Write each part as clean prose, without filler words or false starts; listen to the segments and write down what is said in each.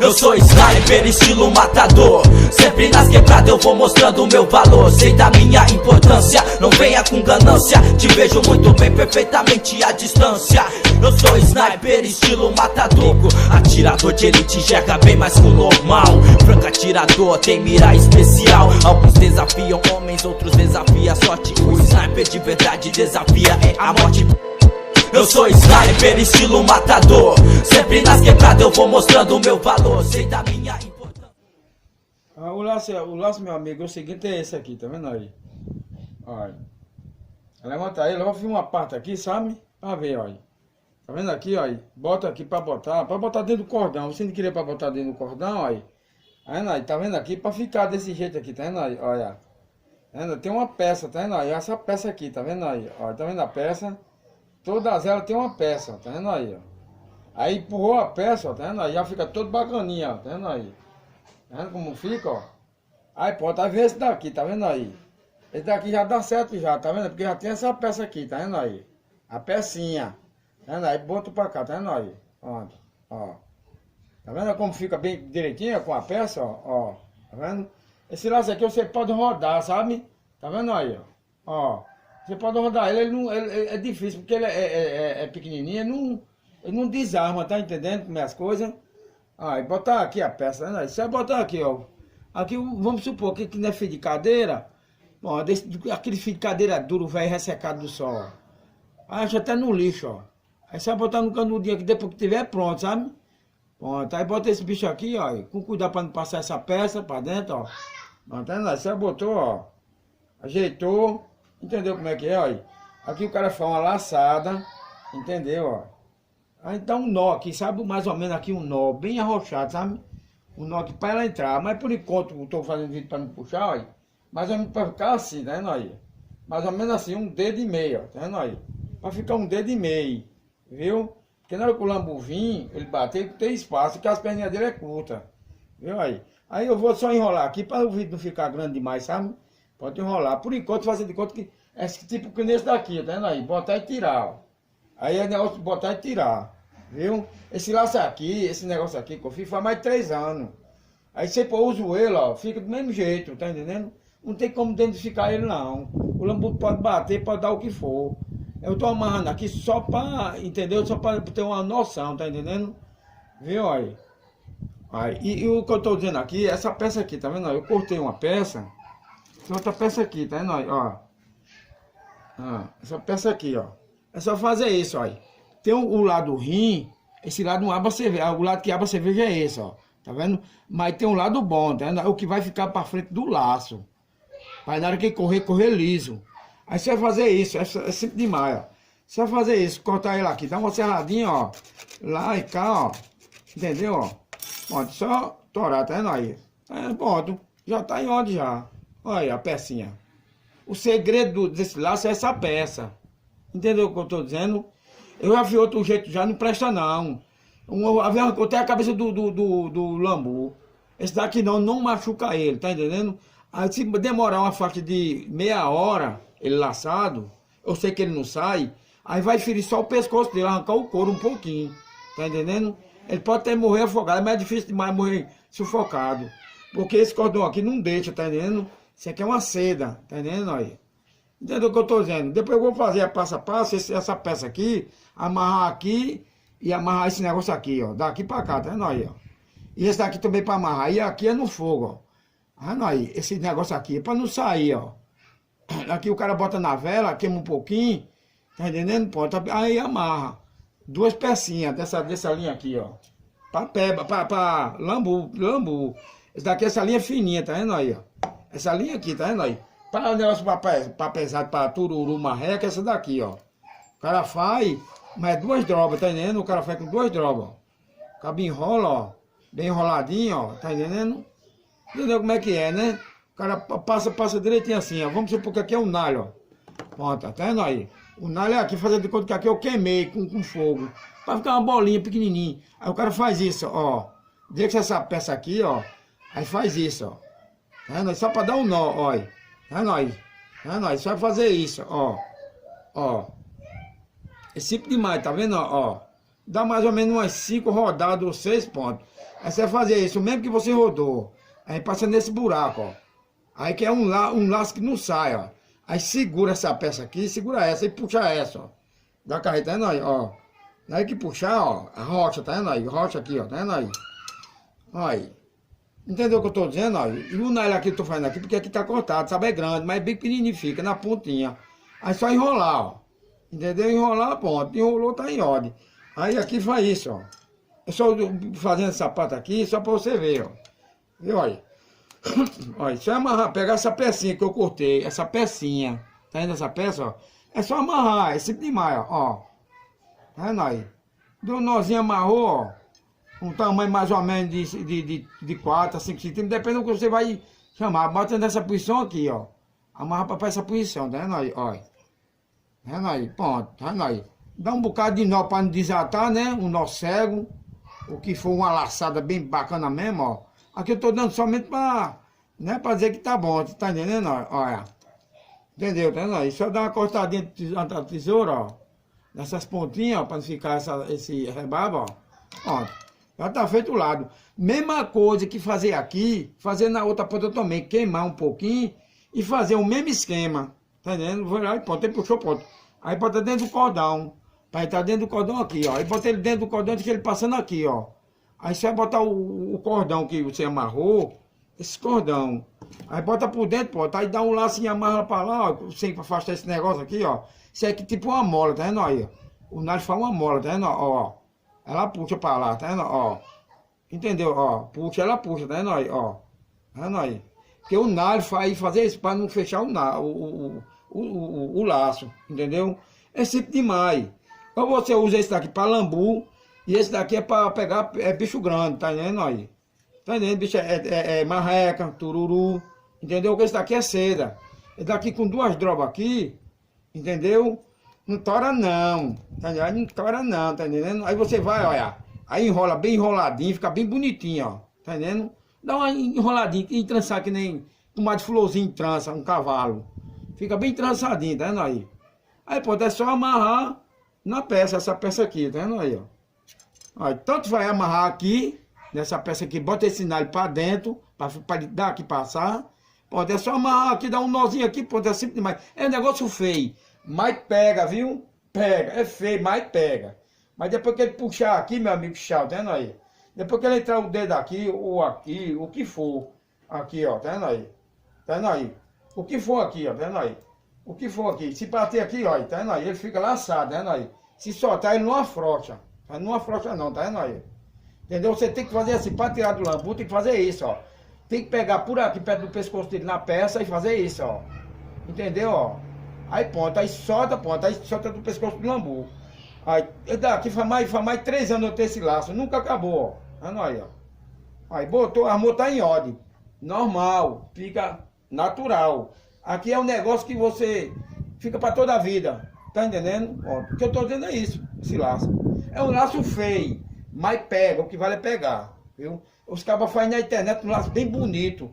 Eu sou sniper, estilo matador. Sempre nas quebradas eu vou mostrando o meu valor. Sei da minha importância, não venha com ganância. Te vejo muito bem, perfeitamente à distância. Eu sou sniper, estilo matador. Atirador de elite, enxerga bem mais que o normal. Franco atirador, tem mira especial. Alguns desafiam homens, outros desafiam a sorte. O sniper de verdade desafia é a morte. Eu sou sniper, estilo matador. Sempre nas quebradas eu vou mostrando o meu valor. Sei da minha importância. O laço, meu amigo, é o seguinte, é esse aqui, tá vendo aí? Olha. Levanta aí, leva uma parte aqui, sabe? Pra ver, olha. Tá vendo aqui, olha? Bota aqui pra botar dentro do cordão. Você não queria pra botar dentro do cordão, olha. Aí, tá vendo aqui? Pra ficar desse jeito aqui, tá vendo aí? Olha. Tá vendo? Tem uma peça, tá vendo aí? Essa peça aqui, tá vendo aí? Olha, tá vendo a peça? Todas elas tem uma peça, tá vendo aí, ó. Aí empurrou a peça, ó, tá vendo aí? Já fica todo bacaninha, ó, tá vendo aí? Tá vendo como fica, ó? Aí pronto, aí vem esse daqui, tá vendo aí? Esse daqui já dá certo já, tá vendo? Porque já tem essa peça aqui, tá vendo aí? A pecinha, tá vendo aí? Bota pra cá, tá vendo aí? Pronto, ó. Tá vendo como fica bem direitinho com a peça, ó? Tá vendo? Esse laço aqui você pode rodar, sabe? Tá vendo aí, ó? Você pode rodar ele é difícil, porque ele é pequenininho, ele não desarma, tá entendendo como é as coisas? Aí, botar aqui a peça, né? Você vai botar aqui, ó. Aqui, vamos supor que não é fio de cadeira, bom, aquele fio de cadeira duro, velho, ressecado do sol. Aí, acha até no lixo, ó. Aí você vai botar no canudinho aqui, depois que tiver pronto, sabe? Pronto, aí bota esse bicho aqui, ó, com cuidado pra não passar essa peça pra dentro, ó. Não, tá vendo? Aí você botou, ó, ajeitou. Entendeu como é que é, olha? Aqui o cara faz uma laçada, entendeu, ó? Aí dá um nó aqui, sabe? Mais ou menos aqui um nó, bem arrochado, sabe? Um nó aqui pra ela entrar. Mas por enquanto, eu tô fazendo vídeo pra não puxar, olha. Mais ou menos pra ficar assim, tá vendo aí? Mais ou menos assim, um dedo e meio, ó, tá vendo aí? Pra ficar um dedo e meio, viu? Porque na hora que o lambu vir, ele bater, tem espaço, porque as perninhas dele é curta, viu aí? Aí eu vou só enrolar aqui para o vídeo não ficar grande demais, sabe? Pode enrolar. Por enquanto, fazer de conta que é tipo que nesse daqui, tá vendo aí? Botar e tirar, ó. Aí é negócio de botar e tirar, viu? Esse laço aqui, esse negócio aqui que eu fiz faz mais de 3 anos. Aí você usa ele, ó, fica do mesmo jeito, tá entendendo? Não tem como identificar ele, não. O lambu pode bater, pode dar o que for. Eu tô amarrando aqui só pra, entendeu? Só pra ter uma noção, tá entendendo? Viu aí? Aí e o que eu tô dizendo aqui, essa peça aqui, tá vendo? Eu cortei uma peça. Tem outra peça aqui, tá vendo? Ó. Essa peça aqui, ó. É só fazer isso, ó. Tem o lado rim, esse lado não abre a cerveja. O lado que abre a cerveja é esse, ó. Tá vendo? Mas tem um lado bom, tá vendo? É o que vai ficar pra frente do laço. Aí na hora que correr liso. Aí você vai fazer isso, é simples demais, ó. Você vai fazer isso, cortar ele aqui, dá uma serradinha, ó. Lá e cá, ó. Entendeu, ó? Pronto, só torar, tá vendo aí? Pronto, já tá em ordem já. Olha aí a pecinha. O segredo desse laço é essa peça. Entendeu o que eu tô dizendo? Eu já vi outro jeito, já não presta não. Eu tenho a cabeça do lambu. Esse daqui não machuca ele, tá entendendo? Aí se demorar uma faixa de meia hora, ele laçado, eu sei que ele não sai, aí vai ferir só o pescoço dele, arrancar o couro um pouquinho, tá entendendo? Ele pode até morrer afogado, mas é difícil demais morrer sufocado. Porque esse cordão aqui não deixa, tá entendendo? Isso aqui é uma seda, tá entendendo aí? Entendeu o que eu tô dizendo? Depois eu vou fazer a passo a passo, essa peça aqui, amarrar aqui e amarrar esse negócio aqui, ó. Daqui pra cá, tá vendo aí, ó? E esse daqui também pra amarrar. E aqui é no fogo, ó. Tá vendo aí? Esse negócio aqui é pra não sair, ó. Aqui o cara bota na vela, queima um pouquinho, tá entendendo? Pronto, aí amarra. 2 pecinhas dessa linha aqui, ó. Pra lambu. Esse daqui, essa linha fininha, tá vendo aí, ó? Essa linha aqui, tá vendo aí? Para o negócio pra pesado, pra tururu, marreca, essa daqui, ó. O cara faz, mas 2 drobas, tá entendendo? O cara faz com 2 drobas, ó. O cabo enrola, ó. Bem enroladinho, ó. Tá entendendo? Entendeu como é que é, né? O cara passa direitinho assim, ó. Vamos supor que aqui é um nalho, ó. Pronto, tá vendo aí? O nalho é aqui, fazendo de conta que aqui eu queimei com fogo. Pra ficar uma bolinha pequenininha. Aí o cara faz isso, ó. Deixa essa peça aqui, ó. Aí faz isso, ó. Tá vendo? Só pra dar um nó, ó. Tá vendo aí? Tá vendo aí? Só fazer isso, ó. Ó. É simples demais, tá vendo, ó? dá mais ou menos umas 5 rodadas ou 6 pontos. Aí você vai fazer isso, mesmo que você rodou, aí passa nesse buraco, ó. Aí que é um laço que não sai, ó. Aí segura essa peça aqui, segura essa e puxa essa, ó. Da carreta, tá vendo aí, ó. Aí que puxar, ó, a rocha, tá vendo aí? Rocha aqui, ó, tá vendo aí? Aí. Entendeu o que eu tô dizendo, ó? E o nylon aqui que eu tô fazendo aqui, porque aqui tá cortado, sabe? É grande, mas bem pequenininho fica, na pontinha. Aí só enrolar, ó. Entendeu? Enrolar a ponta. Enrolou, tá em ordem. Aí aqui faz isso, ó. Eu só fazendo esse sapato aqui, só pra você ver, ó. Viu, olha? Olha, só amarrar, pegar essa pecinha que eu cortei, essa pecinha. Tá vendo essa peça, ó? É só amarrar, é simples demais, ó. Tá vendo aí? Deu um nozinho, amarrou, ó. Um tamanho mais ou menos de 4 a 5 centímetros, depende do que você vai chamar. Bota nessa posição aqui, ó. Amarra pra essa posição, tá vendo aí? Olha. Tá vendo aí? Pronto, tá vendo aí? Dá um bocado de nó pra não desatar, né? Um nó cego. O que for uma laçada bem bacana mesmo, ó. Aqui eu tô dando somente pra, né, pra dizer que tá bom, tá entendendo? Olha. Entendeu? Tá vendo aí? Só dá uma cortadinha da tesoura, ó. Nessas pontinhas, ó, pra não ficar esse rebabo, ó. Pronto. Já tá feito o lado. Mesma coisa que fazer aqui, fazer na outra ponta também, queimar um pouquinho e fazer o mesmo esquema. Tá entendendo? Vou lá e ponto, ele puxou ponto. Aí bota dentro do cordão. Pra ele tá dentro do cordão aqui, ó. Aí bota ele dentro do cordão, deixa ele passando aqui, ó. Aí você vai botar o cordão que você amarrou, esse cordão. Aí bota por dentro, pô. Aí dá um laço e amarra pra lá, ó. Sem afastar esse negócio aqui, ó. Isso aqui é tipo uma mola, tá vendo aí? O nariz faz uma mola, tá vendo? Ó. Ela puxa pra lá, tá vendo? Ó. Entendeu? Ó. Puxa, ela puxa, tá vendo aí? Ó. Tá vendo aí? Porque o nalho faz fazer isso pra não fechar o laço, entendeu? É simples demais. Ou você usa esse daqui pra lambu, e esse daqui é pra pegar bicho grande, tá entendendo aí? Tá entendendo? Bicho é marreca, tururu, entendeu? Esse daqui é seda. Esse daqui com 2 drobas aqui, entendeu? Não tora não, tá entendendo? Não tora não, tá entendendo? Aí você vai, olha, aí enrola bem enroladinho, fica bem bonitinho, ó, tá entendendo? Dá uma enroladinha, e trançar que nem tomar de florzinho trança, um cavalo. Fica bem trançadinho, tá vendo aí? Aí pode é só amarrar na peça, essa peça aqui, tá vendo aí, ó? Aí, tanto vai amarrar aqui, nessa peça aqui, bota esse nalho pra dentro, pra dar aqui passar. Pode é só amarrar aqui, dar um nozinho aqui, pode é simples demais. É um negócio feio. Mas pega, viu? Pega. É feio, mas pega. Mas depois que ele puxar aqui, meu amigo Chau, tá vendo aí? Depois que ele entrar o dedo aqui, ou aqui, o que for. Aqui, ó, tá vendo aí? Tá vendo aí? O que for aqui, ó, tá vendo aí? O que for aqui. Se bater aqui, ó, tá vendo aí? Ele fica laçado, tá vendo aí? Se soltar, ele não afrouxa. Não afrouxa não, tá vendo aí? Entendeu? Você tem que fazer assim, para tirar do lambu, tem que fazer isso, ó. Tem que pegar por aqui, perto do pescoço dele, na peça, e fazer isso, ó. Entendeu, ó? Aí ponta, aí solta do pescoço do lambu. Aí daqui faz mais 3 anos eu tenho esse laço, nunca acabou, ó. Aí, ó. Aí botou, armou, tá em ordem. Normal, fica natural. Aqui é um negócio que você fica para toda a vida. Tá entendendo? Ó, o que eu tô dizendo é isso, esse laço. É um laço feio, mas pega, o que vale é pegar, viu? Os cabas fazem na internet um laço bem bonito.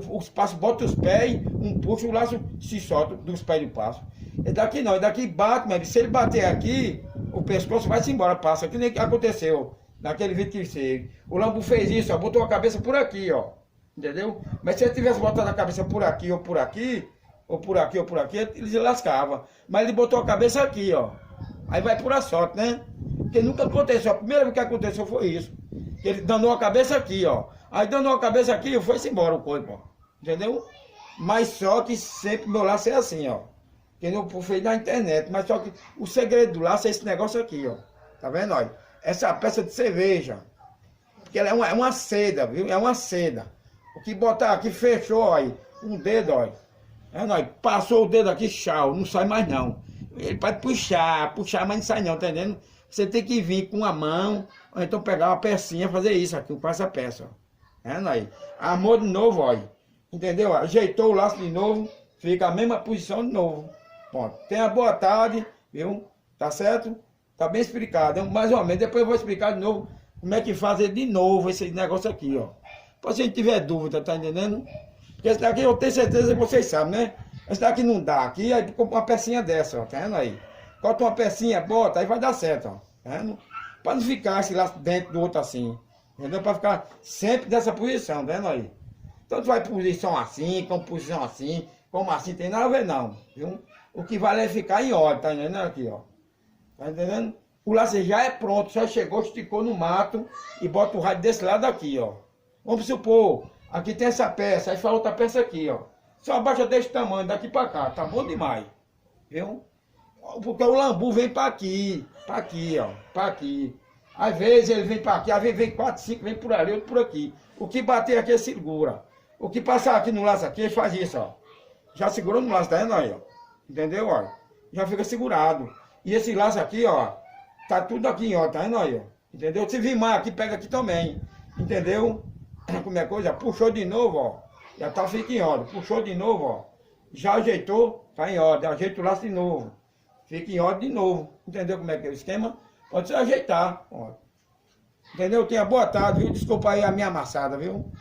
Os passos botam os pés, um puxa, o laço se solta dos pés do passo. É daqui não, é daqui bate, mas se ele bater aqui, o pescoço vai-se embora, passa. Que nem aconteceu naquele vídeo que você. O lambu fez isso, ó, botou a cabeça por aqui, ó. Entendeu? Mas se ele tivesse botado a cabeça por aqui, ou por aqui, ou por aqui, ou por aqui, ele se lascava. Mas ele botou a cabeça aqui, ó. Aí vai por a sorte, né? Porque nunca aconteceu. A primeira vez que aconteceu foi isso. Ele danou a cabeça aqui, ó. Aí danou a cabeça aqui e foi-se embora o corpo, ó. Entendeu? Mas só que sempre meu laço é assim, ó. Que eu fui na internet. Mas só que o segredo do laço é esse negócio aqui, ó. Tá vendo, ó? Essa peça de cerveja. Que ela é uma seda, viu? É uma seda. O que botar aqui fechou, ó. Um dedo, ó. É, não, passou o dedo aqui, tchau. Não sai mais não. Ele pode puxar, mas não sai não, tá entendendo? Você tem que vir com a mão, ou então pegar uma pecinha, fazer isso aqui, com essa peça, ó. É, aí. Armou de novo, ó. Entendeu? Ajeitou o laço de novo, fica a mesma posição de novo. Pronto. Tenha boa tarde, viu? Tá certo? Tá bem explicado, hein? Mais ou menos. Depois eu vou explicar de novo como é que fazer de novo esse negócio aqui, ó. Pra se tiver dúvida, tá entendendo? Porque esse daqui eu tenho certeza que vocês sabem, né? Esse daqui não dá aqui, aí compra uma pecinha dessa, ó. Tá vendo aí? Corta uma pecinha, bota, aí vai dar certo, ó. Tá vendo? Para não ficar esse laço dentro do outro assim. Entendeu? Para ficar sempre nessa posição, tá vendo aí? Então tu vai posição assim, como assim, tem nada a ver não, viu? O que vale é ficar em ordem, tá entendendo aqui, ó? Tá entendendo? O laço já é pronto, só chegou, esticou no mato e bota o rádio desse lado aqui, ó. Vamos supor, aqui tem essa peça, aí faz outra peça aqui, ó. Só abaixa desse tamanho, daqui pra cá, tá bom demais, viu? Porque o lambu vem pra aqui, ó, pra aqui. Às vezes ele vem pra aqui, às vezes vem 4, 5, vem por ali, outro por aqui. O que bater aqui, ele segura. O que passar aqui no laço aqui, ele faz isso, ó. Já segurou no laço, tá vendo aí, ó? Entendeu, ó? Já fica segurado. E esse laço aqui, ó, tá tudo aqui, ó, tá vendo aí, ó? Entendeu? Se vir mais aqui, pega aqui também. Entendeu? Como é coisa? Puxou de novo, ó. Já tá, fica em ordem. Puxou de novo, ó. Já ajeitou, tá em ordem. Ajeita o laço de novo. Fica em ordem de novo. Entendeu como é que é o esquema? Pode se ajeitar, ó. Entendeu? Tenha boa tarde, viu? Desculpa aí a minha amassada, viu?